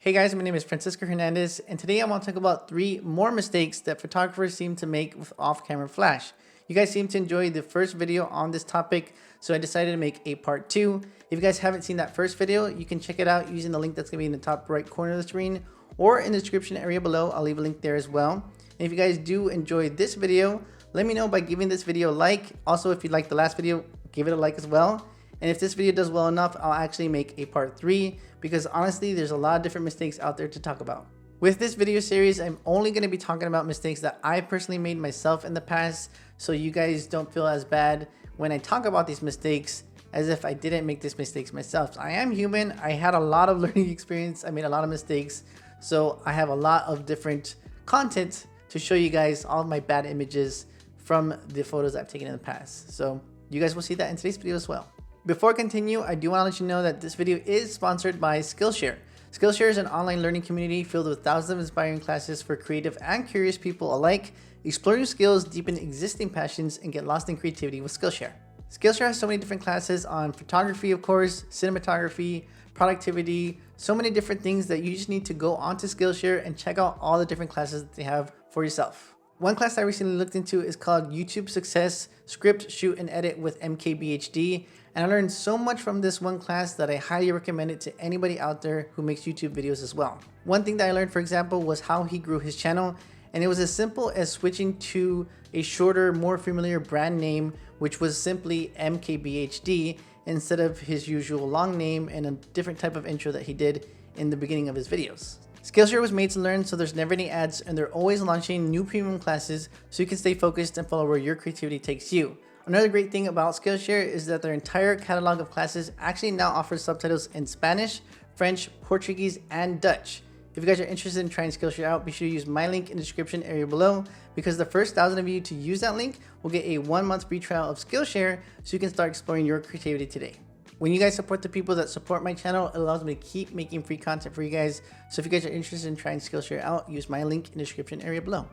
Hey guys, my name is Francisco Hernandez, and today I want to talk about 3 more mistakes that photographers seem to make with off-camera flash. You guys seem to enjoy the first video on this topic, so I decided to make a part 2. If you guys haven't seen that first video, you can check it out using the link that's going to be in the top right corner of the screen or in the description area below. I'll leave a link there as well. And if you guys do enjoy this video, let me know by giving this video a like. Also, if you liked the last video, give it a like as well. And if this video does well enough, I'll actually make a part 3 because honestly, there's a lot of different mistakes out there to talk about. With this video series, I'm only going to be talking about mistakes that I personally made myself in the past, so you guys don't feel as bad when I talk about these mistakes as if I didn't make these mistakes myself. I am human. I had a lot of learning experience. I made a lot of mistakes, so I have a lot of different content to show you guys all of my bad images from the photos I've taken in the past. So you guys will see that in today's video as well. Before I continue, I do want to let you know that this video is sponsored by Skillshare. Skillshare is an online learning community filled with thousands of inspiring classes for creative and curious people alike. Explore new skills, deepen existing passions, and get lost in creativity with Skillshare. Skillshare has so many different classes on photography, of course, cinematography, productivity, so many different things that you just need to go onto Skillshare and check out all the different classes that they have for yourself. One class I recently looked into is called YouTube Success, Script, Shoot, and Edit with MKBHD. And I learned so much from this one class that I highly recommend it to anybody out there who makes YouTube videos as well. One thing that I learned, for example, was how he grew his channel. And it was as simple as switching to a shorter, more familiar brand name, which was simply MKBHD, instead of his usual long name and a different type of intro that he did in the beginning of his videos. Skillshare was made to learn, so there's never any ads, and they're always launching new premium classes so you can stay focused and follow where your creativity takes you. Another great thing about Skillshare is that their entire catalog of classes actually now offers subtitles in Spanish, French, Portuguese, and Dutch. If you guys are interested in trying Skillshare out, be sure to use my link in the description area below, because the first 1,000 of you to use that link will get a 1-month free trial of Skillshare so you can start exploring your creativity today. When you guys support the people that support my channel, it allows me to keep making free content for you guys. So if you guys are interested in trying Skillshare out, use my link in the description area below.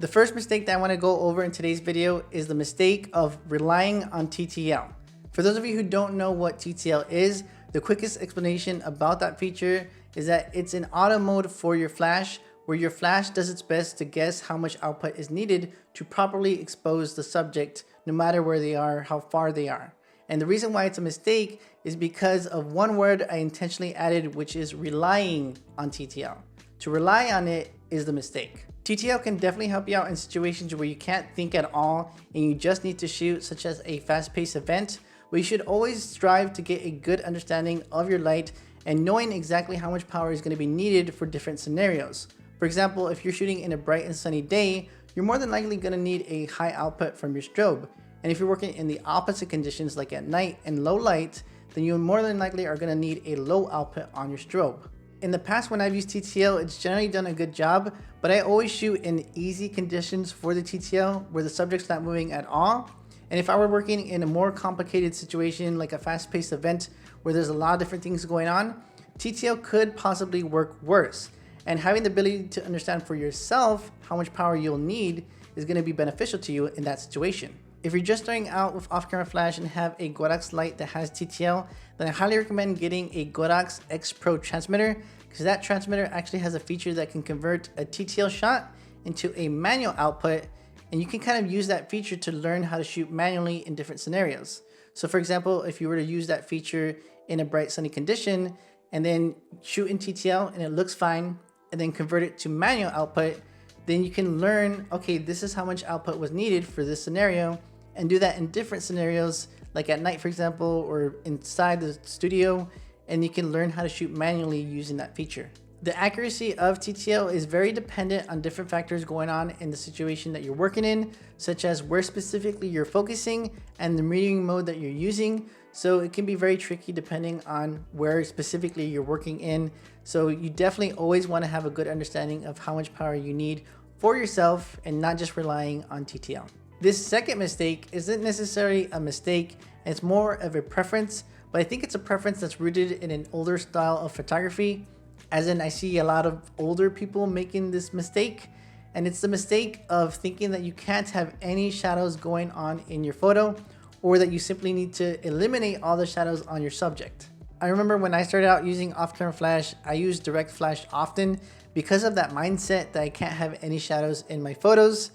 The first mistake that I want to go over in today's video is the mistake of relying on TTL. For those of you who don't know what TTL is, the quickest explanation about that feature is that it's an auto mode for your flash, where your flash does its best to guess how much output is needed to properly expose the subject, no matter where they are, how far they are. And the reason why it's a mistake is because of one word I intentionally added, which is relying on TTL. To rely on it is the mistake. TTL can definitely help you out in situations where you can't think at all and you just need to shoot, such as a fast-paced event, but you should always strive to get a good understanding of your light and knowing exactly how much power is going to be needed for different scenarios. For example, if you're shooting in a bright and sunny day, you're more than likely going to need a high output from your strobe. And if you're working in the opposite conditions like at night and low light, then you more than likely are going to need a low output on your strobe. In the past, when I've used TTL, it's generally done a good job, but I always shoot in easy conditions for the TTL where the subject's not moving at all. And if I were working in a more complicated situation like a fast-paced event where there's a lot of different things going on, TTL could possibly work worse. And having the ability to understand for yourself how much power you'll need is going to be beneficial to you in that situation. If you're just starting out with off-camera flash and have a Godox light that has TTL, then I highly recommend getting a Godox X Pro transmitter, because that transmitter actually has a feature that can convert a TTL shot into a manual output, and you can kind of use that feature to learn how to shoot manually in different scenarios. So for example, if you were to use that feature in a bright sunny condition and then shoot in TTL and it looks fine, and then convert it to manual output, then you can learn, okay, this is how much output was needed for this scenario, and do that in different scenarios, like at night, for example, or inside the studio, and you can learn how to shoot manually using that feature. The accuracy of TTL is very dependent on different factors going on in the situation that you're working in, such as where specifically you're focusing and the metering mode that you're using. So it can be very tricky depending on where specifically you're working in. So you definitely always want to have a good understanding of how much power you need for yourself and not just relying on TTL. This second mistake isn't necessarily a mistake, it's more of a preference, but I think it's a preference that's rooted in an older style of photography. As in, I see a lot of older people making this mistake, and it's the mistake of thinking that you can't have any shadows going on in your photo, or that you simply need to eliminate all the shadows on your subject. I remember when I started out using off-camera flash, I used direct flash often because of that mindset that I can't have any shadows in my photos.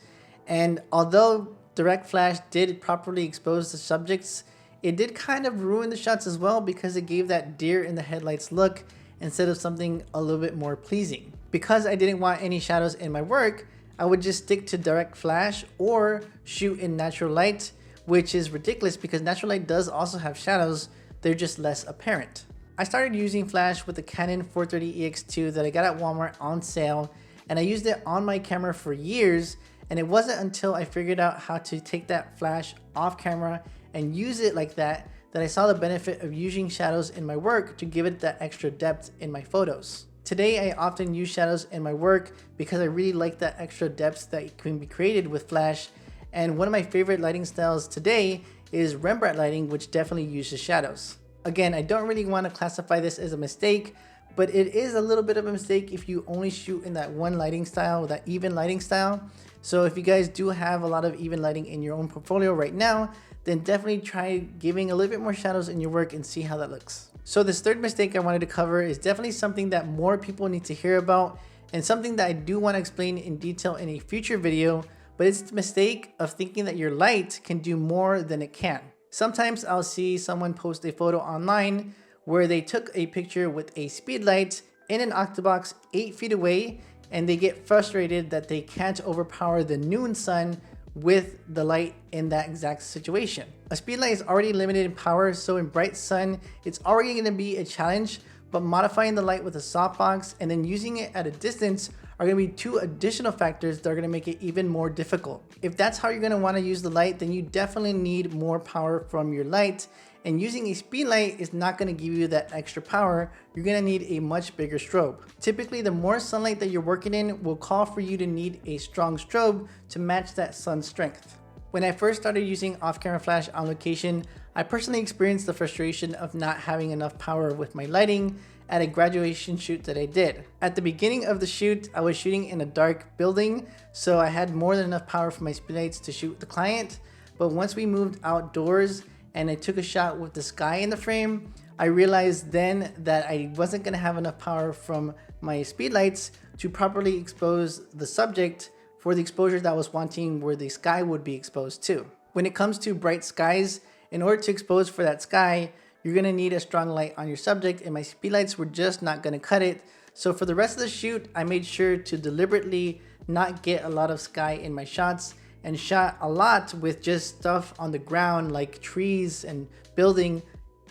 And although direct flash did properly expose the subjects, it did kind of ruin the shots as well because it gave that deer in the headlights look instead of something a little bit more pleasing. Because I didn't want any shadows in my work, I would just stick to direct flash or shoot in natural light, which is ridiculous because natural light does also have shadows, they're just less apparent. I started using flash with the Canon 430EX2 that I got at Walmart on sale, and I used it on my camera for years, and it wasn't until I figured out how to take that flash off camera and use it like that I saw the benefit of using shadows in my work to give it that extra depth in my photos. Today, I often use shadows in my work because I really like that extra depth that can be created with flash. And one of my favorite lighting styles today is Rembrandt lighting, which definitely uses shadows. Again, I don't really want to classify this as a mistake, but it is a little bit of a mistake if you only shoot in that one lighting style, that even lighting style. So if you guys do have a lot of even lighting in your own portfolio right now, then definitely try giving a little bit more shadows in your work and see how that looks. So this third mistake I wanted to cover is definitely something that more people need to hear about, and something that I do want to explain in detail in a future video, but it's the mistake of thinking that your light can do more than it can. Sometimes I'll see someone post a photo online where they took a picture with a speed light in an octobox 8 feet away, and they get frustrated that they can't overpower the noon sun with the light in that exact situation. A speed light is already limited in power, so in bright sun, it's already going to be a challenge, but modifying the light with a softbox and then using it at a distance are going to be two additional factors that are going to make it even more difficult. If that's how you're going to want to use the light, then you definitely need more power from your light, and using a speed light is not going to give you that extra power. You're going to need a much bigger strobe. Typically, the more sunlight that you're working in will call for you to need a strong strobe to match that sun strength. When I first started using off-camera flash on location, I personally experienced the frustration of not having enough power with my lighting at a graduation shoot that I did. At the beginning of the shoot, I was shooting in a dark building, so I had more than enough power for my speed lights to shoot the client. But once we moved outdoors and I took a shot with the sky in the frame, I realized then that I wasn't gonna have enough power from my speed lights to properly expose the subject for the exposure that I was wanting, where the sky would be exposed to. When it comes to bright skies, in order to expose for that sky, you're gonna need a strong light on your subject, and my speed lights were just not gonna cut it. So for the rest of the shoot, I made sure to deliberately not get a lot of sky in my shots, and shot a lot with just stuff on the ground like trees and building,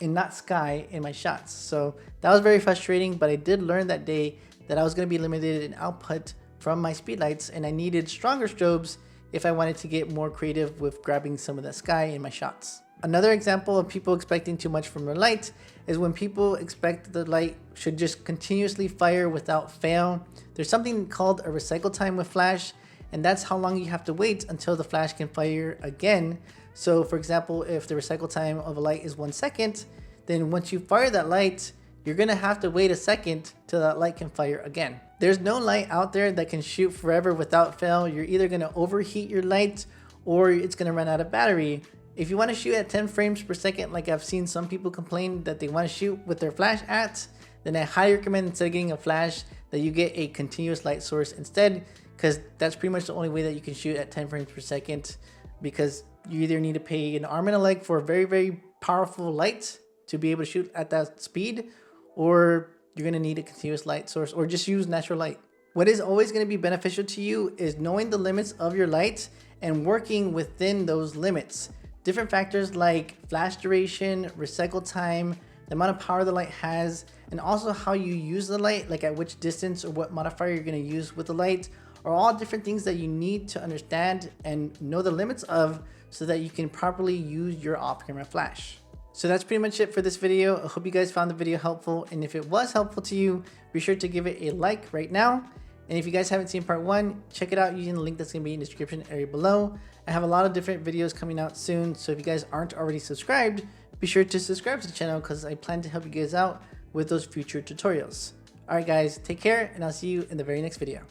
and not sky in my shots. So that was very frustrating, but I did learn that day that I was going to be limited in output from my speed lights, and I needed stronger strobes if I wanted to get more creative with grabbing some of that sky in my shots. Another example of people expecting too much from their light is when people expect the light should just continuously fire without fail. There's something called a recycle time with flash, and that's how long you have to wait until the flash can fire again. So for example, if the recycle time of a light is 1 second, then once you fire that light, you're gonna have to wait a second till that light can fire again. There's no light out there that can shoot forever without fail. You're either gonna overheat your light or it's gonna run out of battery. If you wanna shoot at 10 frames per second, like I've seen some people complain that they wanna shoot with their flash at, then I highly recommend, instead of getting a flash, that you get a continuous light source instead, because that's pretty much the only way that you can shoot at 10 frames per second, because you either need to pay an arm and a leg for a very, very powerful light to be able to shoot at that speed, or you're going to need a continuous light source, or just use natural light. What is always going to be beneficial to you is knowing the limits of your light and working within those limits. Different factors like flash duration, recycle time, the amount of power the light has, and also how you use the light, like at which distance or what modifier you're going to use with the light, are all different things that you need to understand and know the limits of, so that you can properly use your off-camera flash. So that's pretty much it for this video. I hope you guys found the video helpful, and if it was helpful to you, be sure to give it a like right now. And if you guys haven't seen part 1, check it out using the link that's going to be in the description area below. I have a lot of different videos coming out soon, so if you guys aren't already subscribed, be sure to subscribe to the channel, because I plan to help you guys out with those future tutorials. Alright guys, take care, and I'll see you in the very next video.